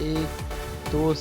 1-2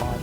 5